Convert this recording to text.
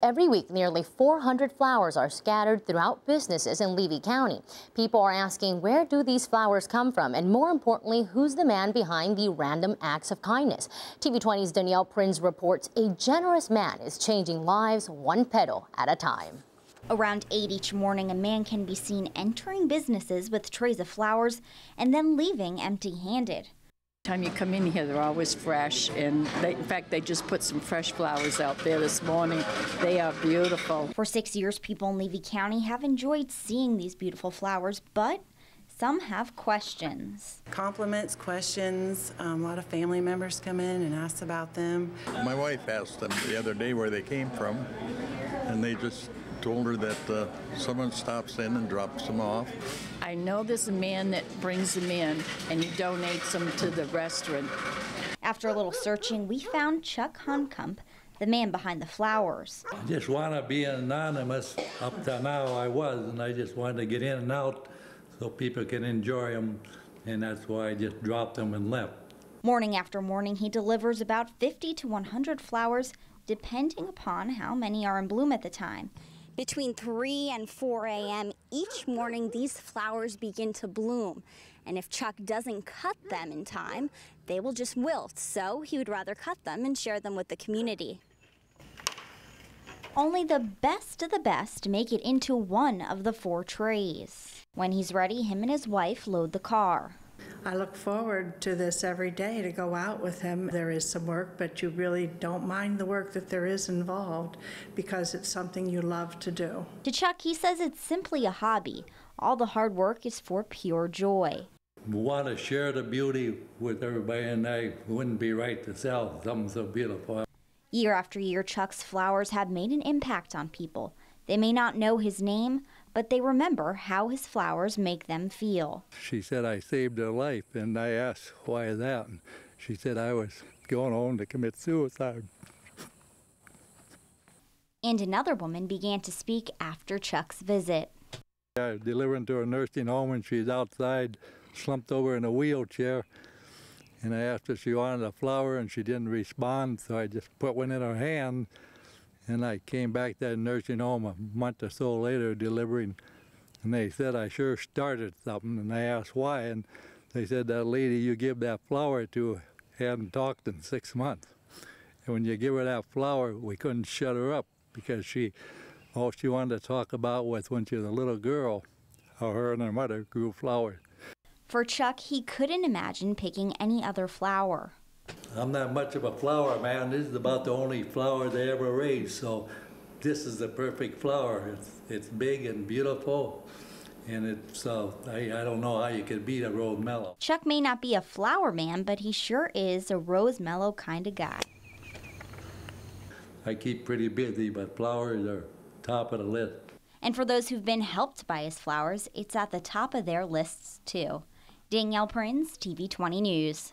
Every week, nearly 400 flowers are scattered throughout businesses in Levy County. People are asking, where do these flowers come from? And more importantly, who's the man behind the random acts of kindness? TV 20's Danielle Prinz reports a generous man is changing lives one petal at a time. Around 8 each morning, a man can be seen entering businesses with trays of flowers and then leaving empty-handed. Time you come in here, they're always fresh, and in fact, they just put some fresh flowers out there this morning. They are beautiful. For 6 years, people in Levy County have enjoyed seeing these beautiful flowers, but some have questions. Compliments, questions. A lot of family members come in and ask about them. My wife asked them the other day where they came from, and they just told her that someone stops in and drops them off. I know there's a man that brings them in and he donates them to the restaurant. After a little searching, we found Chuck Hunkamp, the man behind the flowers. I just want to be anonymous. Up to now I was, and I just wanted to get in and out so people can enjoy them, and that's why I just dropped them and left. Morning after morning, he delivers about 50 to 100 flowers, depending upon how many are in bloom at the time. Between 3 and 4 a.m. each morning, these flowers begin to bloom. And if Chuck doesn't cut them in time, they will just wilt. So he would rather cut them and share them with the community. Only the best of the best make it into one of the 4 trays. When he's ready, him and his wife load the car. I look forward to this every day, to go out with him. There is some work, but you really don't mind the work that there is involved because it's something you love to do. To Chuck, he says it's simply a hobby. All the hard work is for pure joy. We want to share the beauty with everybody, and I wouldn't be right to sell something so beautiful. Year after year, Chuck's flowers have made an impact on people. They may not know his name, but they remember how his flowers make them feel. She said I saved her life, and I asked why that, and she said I was going home to commit suicide. And another woman began to speak after Chuck's visit. I was delivering to a nursing home, and she's outside, slumped over in a wheelchair, and I asked her if she wanted a flower, and she didn't respond, so I just put one in her hand. And I came back to the nursing home a month or so later delivering, and they said I sure started something, and I asked why, and they said that lady you give that flower to hadn't talked in 6 months. And when you give her that flower, we couldn't shut her up because all she wanted to talk about was when she was a little girl, how her and her mother grew flowers. For Chuck, he couldn't imagine picking any other flower. I'm not much of a flower man. This is about the only flower they ever raised, so this is the perfect flower. It's big and beautiful, and I don't know how you could beat a rose mellow. Chuck may not be a flower man, but he sure is a rose mellow kind of guy. I keep pretty busy, but flowers are top of the list. And for those who've been helped by his flowers, it's at the top of their lists too. Danielle Prinz, TV 20 News.